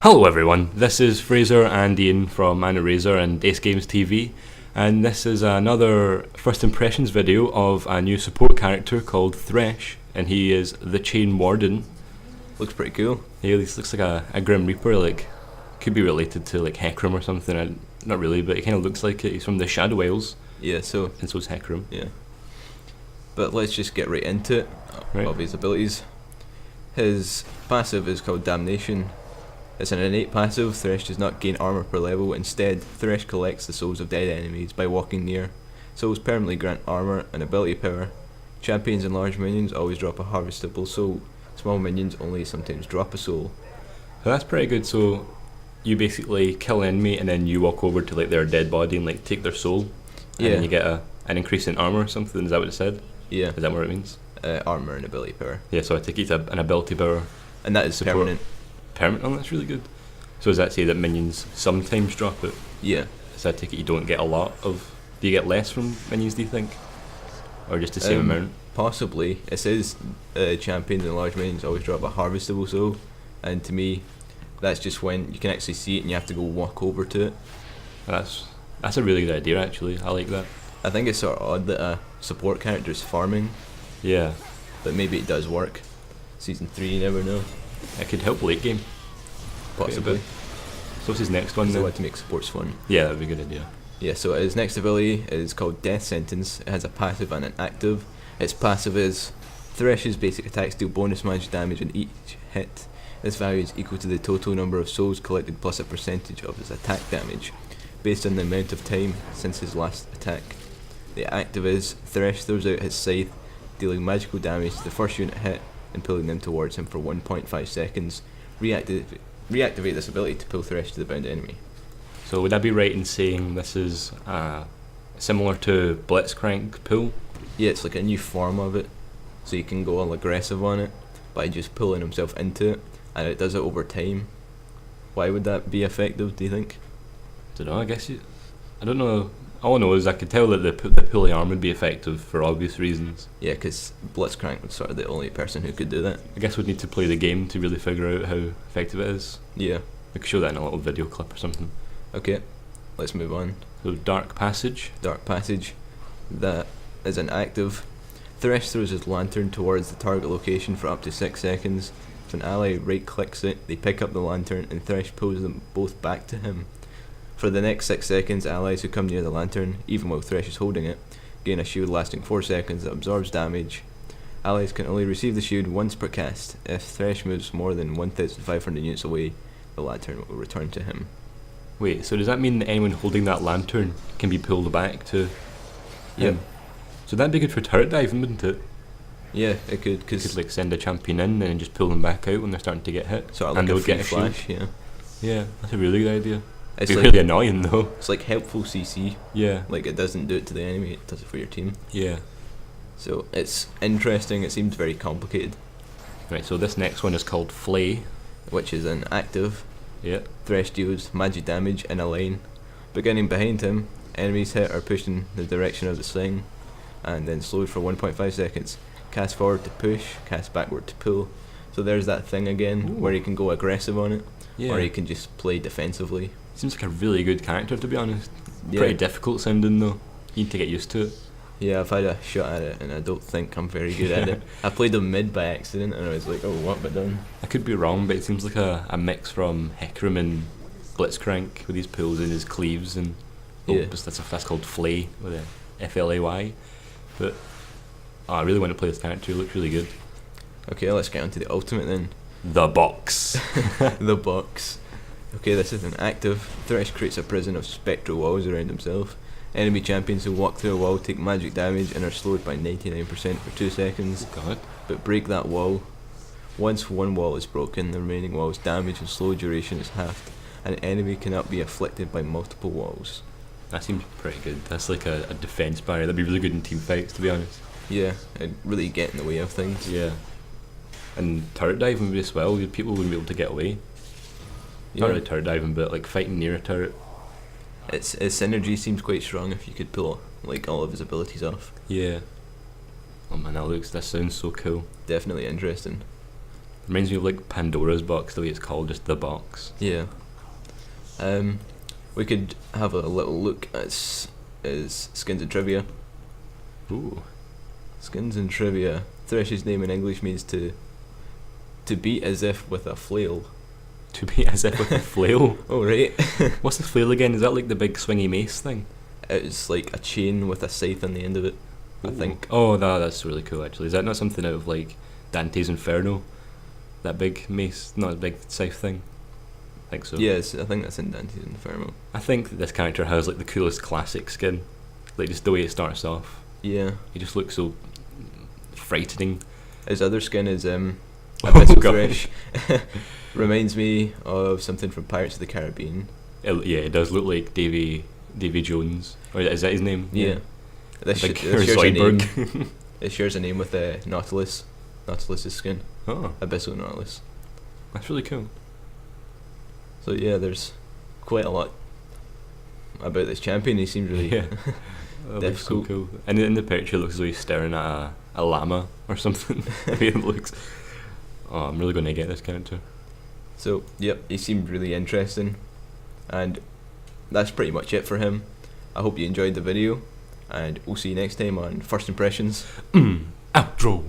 Hello everyone, this is Fraser and Ian from Anirazor and AceGamesTV, and this is another first impressions video of a new support character called Thresh, and he is the Chain Warden. Looks pretty cool. He looks like a Grim Reaper, like could be related to like Hecarim or something. Not really, but he kind of looks like it. He's from the Shadow Isles. Yeah, so and so's Hecarim. Yeah. But let's just get right into it. Right. Of his abilities. His passive is called Damnation. It's an innate passive. Thresh does not gain armor per level. Instead, Thresh collects the souls of dead enemies by walking near. Souls permanently grant armor and ability power. Champions and large minions always drop a harvestable soul. Small minions only sometimes drop a soul. So that's pretty good. So you basically kill an enemy and then you walk over to like their dead body and like take their soul. And then you get an increase in armor or something. Is that what it said? Yeah. Is that what it means? Armor and ability power. Yeah, so I take it an ability power. And that is support. Permanent. Oh, that's really good. So does that say that minions sometimes drop it? Yeah. So I take it you don't get a lot of... Do you get less from minions, do you think? Or just the same amount? Possibly. It says champions and large minions always drop a harvestable soul, and to me that's just when you can actually see it and you have to go walk over to it. That's a really good idea actually. I like that. I think it's sort of odd that a support character is farming. Yeah. But maybe it does work. Season 3, you never know. It could help late game. Possibly. So what's his next one then? then? To make supports fun. Yeah, that'd be a good idea. Yeah, so his next ability is called Death Sentence. It has a passive and an active. Its passive is Thresh's basic attacks deal bonus magic damage on each hit. This value is equal to the total number of souls collected plus a percentage of his attack damage, based on the amount of time since his last attack. The active is Thresh throws out his scythe, dealing magical damage to the first unit hit and pulling them towards him for 1.5 seconds. Reactivate this ability to pull Thresh to the bound enemy. So would I be right in saying this is similar to Blitzcrank pull? Yeah, it's like a new form of it, so you can go all aggressive on it by just pulling himself into it, and it does it over time. Why would that be effective, do you think? I don't know, I don't know. All I know is I could tell that the pulley arm would be effective for obvious reasons. Yeah, because Blitzcrank was sort of the only person who could do that. I guess we'd need to play the game to really figure out how effective it is. Yeah. We could show that in a little video clip or something. Okay, let's move on. So Dark Passage. Dark Passage. That is an active. Thresh throws his lantern towards the target location for up to 6 seconds. If an ally right clicks it, they pick up the lantern and Thresh pulls them both back to him. For the next 6 seconds, allies who come near the lantern, even while Thresh is holding it, gain a shield lasting 4 seconds that absorbs damage. Allies can only receive the shield once per cast. If Thresh moves more than 1,500 units away, the lantern will return to him. Wait, so does that mean that anyone holding that lantern can be pulled back to him? So that'd be good for turret diving, wouldn't it? Yeah, it could, because you could like send a champion in and then just pull them back out when they're starting to get hit. Sort of like and a they would free get a flash, shield. yeah. Yeah, that's a really good idea. It's like, like, really annoying though. It's like helpful CC. Yeah. Like it doesn't do it to the enemy, it does it for your team. Yeah. So it's interesting, it seems very complicated. Right, so this next one is called Flay. Which is an active. Yeah. Thresh deals magic damage in a line. Beginning behind him, enemies hit are pushed in the direction of the sling, and then slowed for 1.5 seconds. Cast forward to push, cast backward to pull. So there's that thing again, where you can go aggressive on it, or you can just play defensively. Seems like a really good character, to be honest. Yeah. Pretty difficult sounding though. You need to get used to it. Yeah, I've had a shot at it and I don't think I'm very good at it. I played him mid by accident and I was like, oh, what have I done? I could be wrong, but it seems like a mix from Hecarim and Blitzcrank with his pulls and his cleaves and that's called Flay with a F-L-A-Y. But I really want to play this character, he looks really good. Okay, let's get on to the ultimate then. The box. The box. Okay, this is an active. Thresh creates a prison of spectral walls around himself. Enemy champions who walk through a wall take magic damage and are slowed by 99% for 2 seconds. God. But break that wall. Once one wall is broken, the remaining wall's damage and slow duration is halved. An enemy cannot be afflicted by multiple walls. That seems pretty good. That's like a defense barrier. That'd be really good in team fights, to be honest. Yeah, it'd really get in the way of things. Yeah. And turret diving would be as well. People wouldn't be able to get away. Not really turret diving, but like fighting near a turret. Its synergy seems quite strong if you could pull like all of his abilities off. Yeah. Oh man, that sounds so cool. Definitely interesting. Reminds me of like Pandora's box, the way it's called, just the box. Yeah. We could have a little look at his skins and trivia. Ooh. Skins and trivia. Thresh's name in English means to beat as if with a flail. To be as if with a flail. Oh right. What's the flail again? Is that like the big swingy mace thing? It's like a chain with a scythe on the end of it, I think. Oh, that's really cool actually. Is that not something out of like Dante's Inferno? That big mace, not a big scythe thing? I think so. Yes, I think that's in Dante's Inferno. I think that this character has like the coolest classic skin. Like just the way it starts off. Yeah. He just looks so frightening. His other skin is Oh, Abyssal God. Thresh. Reminds me of something from Pirates of the Caribbean. Yeah, it does look like Davy Jones. Or is that his name? Yeah. This Like shares a name. Zoidberg. It shares a name with Nautilus. Nautilus's skin. Oh, Abyssal Nautilus. that's really cool. So yeah, there's quite a lot about this champion. He seems really Yeah. That looks so difficult. cool. And in the picture, it looks as though he's staring at a llama or something. The way it looks. Oh, I'm really going to get this character. So yep, he seemed really interesting, and that's pretty much it for him. I hope you enjoyed the video, and we'll see you next time on First Impressions. Outro.